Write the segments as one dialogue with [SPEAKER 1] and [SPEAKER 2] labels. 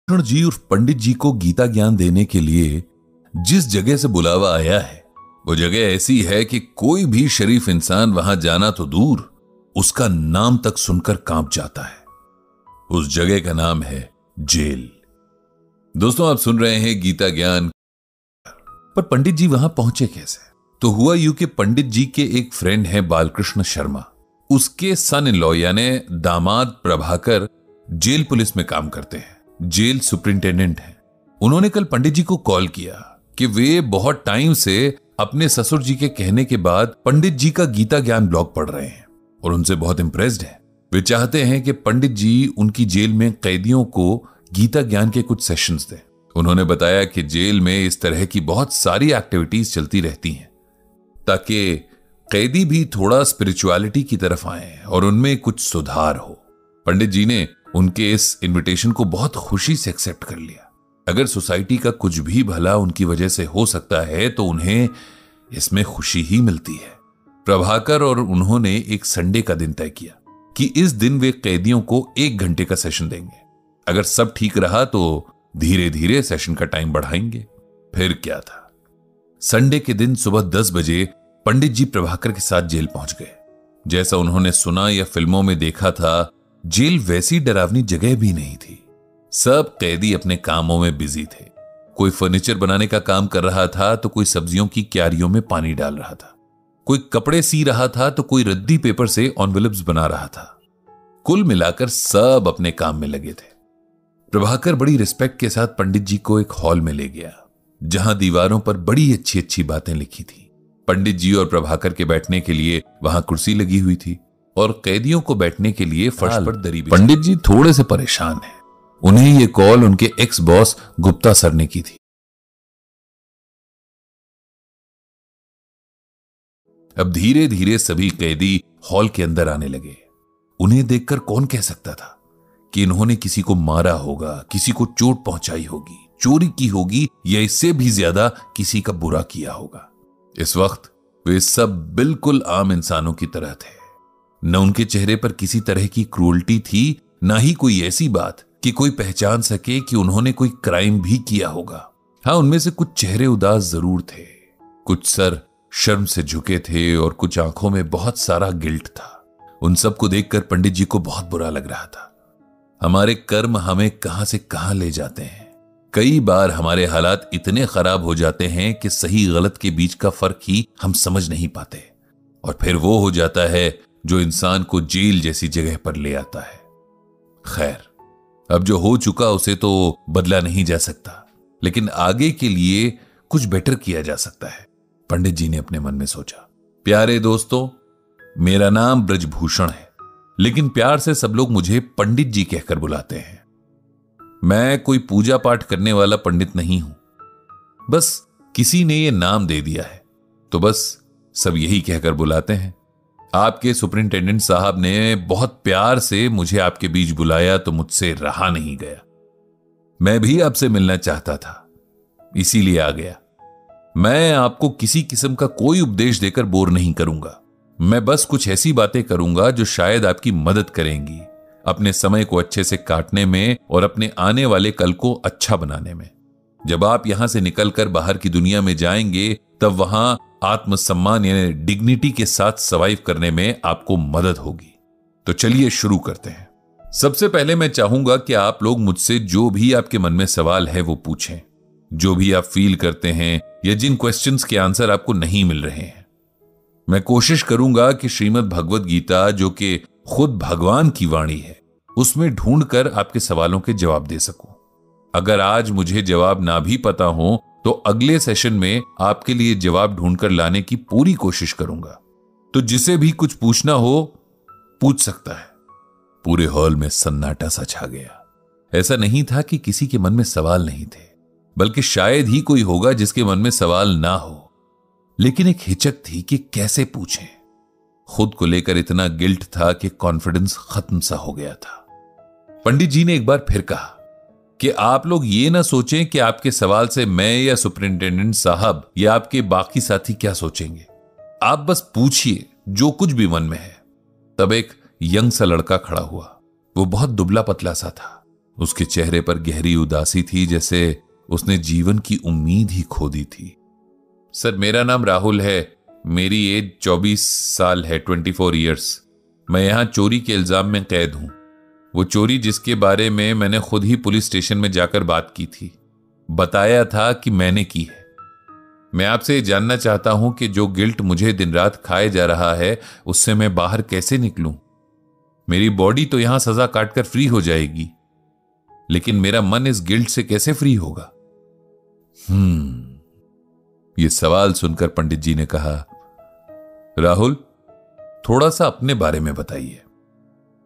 [SPEAKER 1] भूषण जी उर्फ पंडित जी को गीता ज्ञान देने के लिए जिस जगह से बुलावा आया है वो जगह ऐसी है कि कोई भी शरीफ इंसान वहां जाना तो दूर, उसका नाम तक सुनकर कांप जाता है। उस जगह का नाम है जेल। दोस्तों, आप सुन रहे हैं गीता ज्ञान। पर पंडित जी वहां पहुंचे कैसे? तो हुआ यूं कि पंडित जी के एक फ्रेंड है बालकृष्ण शर्मा, उसके सन इन लॉ यानी दामाद प्रभाकर जेल पुलिस में काम करते हैं, जेल सुपरिंटेंडेंट हैं। उन्होंने कल पंडित जी को कॉल किया कि वे बहुत टाइम से अपने ससुर जी के कहने के बाद पंडित जी का गीता ज्ञान ब्लॉग पढ़ रहे हैं और उनसे बहुत इंप्रेस्ड हैं। वे चाहते हैं कि पंडित जी उनकी जेल में कैदियों को गीता ज्ञान के कुछ सेशंस दें। उन्होंने बताया कि जेल में इस तरह की बहुत सारी एक्टिविटीज चलती रहती हैं ताकि कैदी भी थोड़ा स्पिरिचुअलिटी की तरफ आए और उनमें कुछ सुधार हो। पंडित जी ने उनके इस इनविटेशन को बहुत खुशी से एक्सेप्ट कर लिया। अगर सोसाइटी का कुछ भी भला उनकी वजह से हो सकता है तो उन्हें इसमें खुशी ही मिलती है। प्रभाकर और उन्होंने एक संडे का दिन तय किया कि इस दिन वे कैदियों को 1 घंटे का सेशन देंगे। अगर सब ठीक रहा तो धीरे धीरे सेशन का टाइम बढ़ाएंगे। फिर क्या था, संडे के दिन सुबह 10 बजे पंडित जी प्रभाकर के साथ जेल पहुंच गए। जैसा उन्होंने सुना या फिल्मों में देखा था, जेल वैसी डरावनी जगह भी नहीं थी। सब कैदी अपने कामों में बिजी थे। कोई फर्नीचर बनाने का काम कर रहा था तो कोई सब्जियों की क्यारियों में पानी डाल रहा था, कोई कपड़े सी रहा था तो कोई रद्दी पेपर से एनवेलप्स बना रहा था। कुल मिलाकर सब अपने काम में लगे थे। प्रभाकर बड़ी रिस्पेक्ट के साथ पंडित जी को एक हॉल में ले गया जहां दीवारों पर बड़ी अच्छी अच्छी बातें लिखी थी। पंडित जी और प्रभाकर के बैठने के लिए वहां कुर्सी लगी हुई थी और कैदियों को बैठने के लिए फर्श पर दरी। पंडित जी थोड़े से परेशान हैं। उन्हें यह कॉल उनके एक्स बॉस गुप्ता सर ने की थी। अब धीरे धीरे सभी कैदी हॉल के अंदर आने लगे। उन्हें देखकर कौन कह सकता था कि इन्होंने किसी को मारा होगा, किसी को चोट पहुंचाई होगी, चोरी की होगी या इससे भी ज्यादा किसी का बुरा किया होगा। इस वक्त वे सब बिल्कुल आम इंसानों की तरह थे। न उनके चेहरे पर किसी तरह की क्रूरल्टी थी, ना ही कोई ऐसी बात कि कोई पहचान सके कि उन्होंने कोई क्राइम भी किया होगा। हां, उनमें से कुछ चेहरे उदास जरूर थे, कुछ सर शर्म से झुके थे और कुछ आंखों में बहुत सारा गिल्ट था। उन सबको देखकर पंडित जी को बहुत बुरा लग रहा था। हमारे कर्म हमें कहां से कहां ले जाते हैं। कई बार हमारे हालात इतने खराब हो जाते हैं कि सही गलत के बीच का फर्क ही हम समझ नहीं पाते, और फिर वो हो जाता है जो इंसान को जेल जैसी जगह पर ले आता है। खैर, अब जो हो चुका उसे तो बदला नहीं जा सकता, लेकिन आगे के लिए कुछ बेटर किया जा सकता है, पंडित जी ने अपने मन में सोचा। प्यारे दोस्तों, मेरा नाम ब्रजभूषण है, लेकिन प्यार से सब लोग मुझे पंडित जी कहकर बुलाते हैं। मैं कोई पूजा पाठ करने वाला पंडित नहीं हूं, बस किसी ने यह नाम दे दिया है तो बस सब यही कहकर बुलाते हैं। आपके सुपरिंटेंडेंट साहब ने बहुत प्यार से मुझे आपके बीच बुलाया तो मुझसे रहा नहीं गया। मैं भी आपसे मिलना चाहता था, इसीलिए आ गया। मैं आपको किसी किस्म का कोई उपदेश देकर बोर नहीं करूंगा। मैं बस कुछ ऐसी बातें करूंगा जो शायद आपकी मदद करेंगी अपने समय को अच्छे से काटने में और अपने आने वाले कल को अच्छा बनाने में। जब आप यहां से निकलकर बाहर की दुनिया में जाएंगे तब वहां आत्मसम्मान यानी डिग्निटी के साथ सर्वाइव करने में आपको मदद होगी। तो चलिए शुरू करते हैं। सबसे पहले मैं चाहूंगा कि आप लोग मुझसे जो भी आपके मन में सवाल है वो पूछें, जो भी आप फील करते हैं या जिन क्वेश्चंस के आंसर आपको नहीं मिल रहे हैं। मैं कोशिश करूंगा कि श्रीमद् भगवद गीता, जो कि खुद भगवान की वाणी है, उसमें ढूंढकर आपके सवालों के जवाब दे सकूं। अगर आज मुझे जवाब ना भी पता हो तो अगले सेशन में आपके लिए जवाब ढूंढकर लाने की पूरी कोशिश करूंगा। तो जिसे भी कुछ पूछना हो पूछ सकता है। पूरे हॉल में सन्नाटा सा छा गया। ऐसा नहीं था कि किसी के मन में सवाल नहीं थे, बल्कि शायद ही कोई होगा जिसके मन में सवाल ना हो, लेकिन एक हिचक थी कि कैसे पूछें। खुद को लेकर इतना गिल्ट था कि कॉन्फिडेंस खत्म सा हो गया था। पंडित जी ने एक बार फिर कहा कि आप लोग ये ना सोचें कि आपके सवाल से मैं या सुपरिंटेंडेंट साहब या आपके बाकी साथी क्या सोचेंगे। आप बस पूछिए जो कुछ भी मन में है। तब एक यंग सा लड़का खड़ा हुआ। वो बहुत दुबला पतला सा था, उसके चेहरे पर गहरी उदासी थी, जैसे उसने जीवन की उम्मीद ही खो दी थी। सर, मेरा नाम राहुल है, मेरी एज 24 साल है, 24 ईयर्स। मैं यहां चोरी के इल्जाम में कैद हूं। वो चोरी जिसके बारे में मैंने खुद ही पुलिस स्टेशन में जाकर बात की थी, बताया था कि मैंने की है। मैं आपसे जानना चाहता हूं कि जो गिल्ट मुझे दिन रात खाए जा रहा है उससे मैं बाहर कैसे निकलूं। मेरी बॉडी तो यहां सजा काटकर फ्री हो जाएगी, लेकिन मेरा मन इस गिल्ट से कैसे फ्री होगा? यह सवाल सुनकर पंडित जी ने कहा, राहुल, थोड़ा सा अपने बारे में बताइए।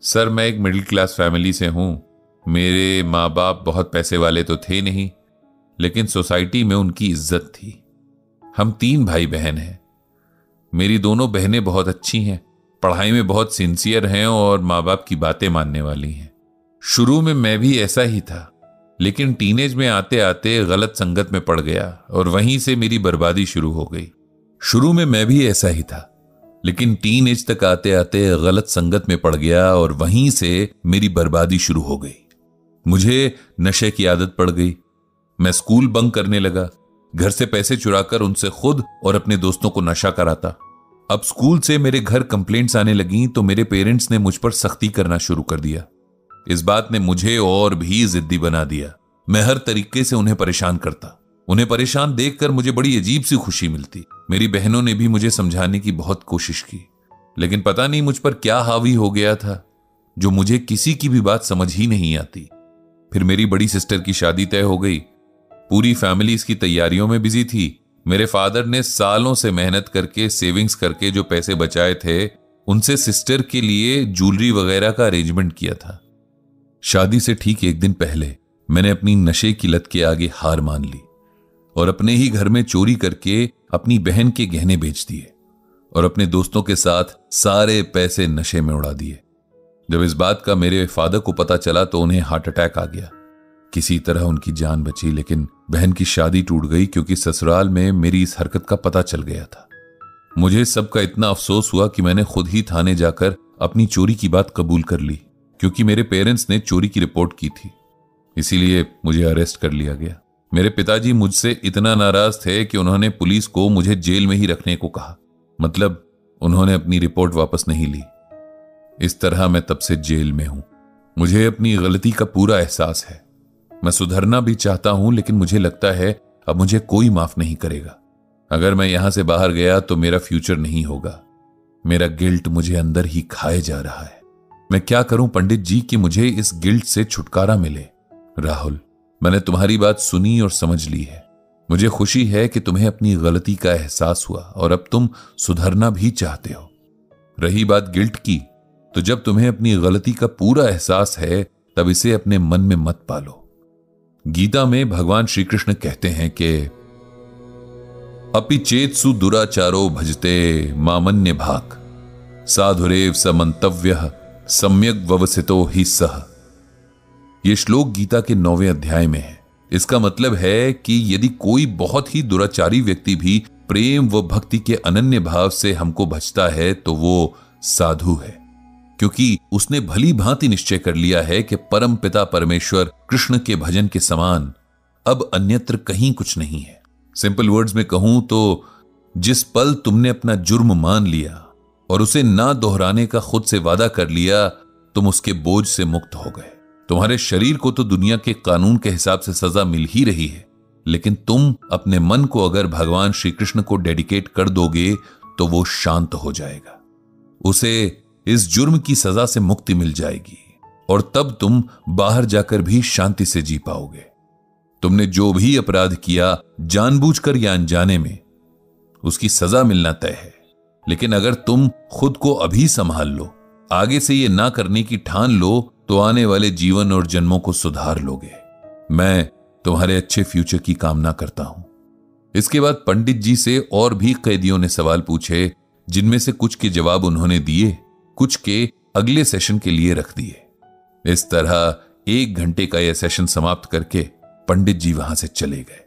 [SPEAKER 1] सर, मैं एक मिडिल क्लास फैमिली से हूं। मेरे मां बाप बहुत पैसे वाले तो थे नहीं, लेकिन सोसाइटी में उनकी इज्जत थी। हम 3 भाई बहन हैं। मेरी दोनों बहनें बहुत अच्छी हैं, पढ़ाई में बहुत सिंसियर हैं और मां बाप की बातें मानने वाली हैं। शुरू में मैं भी ऐसा ही था, लेकिन टीनेज में आते आते गलत संगत में पड़ गया और वहीं से मेरी बर्बादी शुरू हो गई। शुरू में मैं भी ऐसा ही था, लेकिन टीनेज तक आते आते गलत संगत में पड़ गया और वहीं से मेरी बर्बादी शुरू हो गई। मुझे नशे की आदत पड़ गई। मैं स्कूल बंक करने लगा, घर से पैसे चुराकर उनसे खुद और अपने दोस्तों को नशा कराता। अब स्कूल से मेरे घर कंप्लेंट्स आने लगीं तो मेरे पेरेंट्स ने मुझ पर सख्ती करना शुरू कर दिया। इस बात ने मुझे और भी जिद्दी बना दिया। मैं हर तरीके से उन्हें परेशान करता। उन्हें परेशान देखकर मुझे बड़ी अजीब सी खुशी मिलती। मेरी बहनों ने भी मुझे समझाने की बहुत कोशिश की, लेकिन पता नहीं मुझ पर क्या हावी हो गया था जो मुझे किसी की भी बात समझ ही नहीं आती। फिर मेरी बड़ी सिस्टर की शादी तय हो गई। पूरी फैमिली इसकी तैयारियों में बिजी थी। मेरे फादर ने सालों से मेहनत करके, सेविंग्स करके जो पैसे बचाए थे, उनसे सिस्टर के लिए ज्वेलरी वगैरह का अरेंजमेंट किया था। शादी से ठीक एक दिन पहले मैंने अपनी नशे की लत के आगे हार मान ली और अपने ही घर में चोरी करके अपनी बहन के गहने बेच दिए और अपने दोस्तों के साथ सारे पैसे नशे में उड़ा दिए। जब इस बात का मेरे फादर को पता चला तो उन्हें हार्ट अटैक आ गया। किसी तरह उनकी जान बची, लेकिन बहन की शादी टूट गई क्योंकि ससुराल में मेरी इस हरकत का पता चल गया था। मुझे सबका इतना अफसोस हुआ कि मैंने खुद ही थाने जाकर अपनी चोरी की बात कबूल कर ली, क्योंकि मेरे पेरेंट्स ने चोरी की रिपोर्ट की थी। इसीलिए मुझे अरेस्ट कर लिया गया। मेरे पिताजी मुझसे इतना नाराज थे कि उन्होंने पुलिस को मुझे जेल में ही रखने को कहा। मतलब उन्होंने अपनी रिपोर्ट वापस नहीं ली। इस तरह मैं तब से जेल में हूं। मुझे अपनी गलती का पूरा एहसास है। मैं सुधरना भी चाहता हूं, लेकिन मुझे लगता है अब मुझे कोई माफ नहीं करेगा। अगर मैं यहां से बाहर गया तो मेरा फ्यूचर नहीं होगा। मेरा गिल्ट मुझे अंदर ही खाए जा रहा है। मैं क्या करूं पंडित जी कि मुझे इस गिल्ट से छुटकारा मिले? राहुल, मैंने तुम्हारी बात सुनी और समझ ली है। मुझे खुशी है कि तुम्हें अपनी गलती का एहसास हुआ और अब तुम सुधरना भी चाहते हो। रही बात गिल्ट की, तो जब तुम्हें अपनी गलती का पूरा एहसास है तब इसे अपने मन में मत पालो। गीता में भगवान श्री कृष्ण कहते हैं कि अपि चेत्सु दुराचारो भजते मामन्य भाग साधुरेव समंतव्य सम्यक व्यवसितो ही सह। यह श्लोक गीता के 9वें अध्याय में है। इसका मतलब है कि यदि कोई बहुत ही दुराचारी व्यक्ति भी प्रेम व भक्ति के अनन्य भाव से हमको भजता है तो वो साधु है, क्योंकि उसने भली भांति निश्चय कर लिया है कि परम पिता परमेश्वर कृष्ण के भजन के समान अब अन्यत्र कहीं कुछ नहीं है। सिंपल वर्ड्स में कहूं तो जिस पल तुमने अपना जुर्म मान लिया और उसे ना दोहराने का खुद से वादा कर लिया, तुम उसके बोझ से मुक्त हो गए। तुम्हारे शरीर को तो दुनिया के कानून के हिसाब से सजा मिल ही रही है, लेकिन तुम अपने मन को अगर भगवान श्री कृष्ण को डेडिकेट कर दोगे तो वो शांत हो जाएगा। उसे इस जुर्म की सजा से मुक्ति मिल जाएगी और तब तुम बाहर जाकर भी शांति से जी पाओगे। तुमने जो भी अपराध किया, जानबूझकर या अनजाने में, उसकी सजा मिलना तय है। लेकिन अगर तुम खुद को अभी संभाल लो, आगे से ये ना करने की ठान लो, तो आने वाले जीवन और जन्मों को सुधार लोगे। मैं तुम्हारे अच्छे फ्यूचर की कामना करता हूं। इसके बाद पंडित जी से और भी कैदियों ने सवाल पूछे, जिनमें से कुछ के जवाब उन्होंने दिए, कुछ के अगले सेशन के लिए रख दिए। इस तरह 1 घंटे का यह सेशन समाप्त करके पंडित जी वहां से चले गए।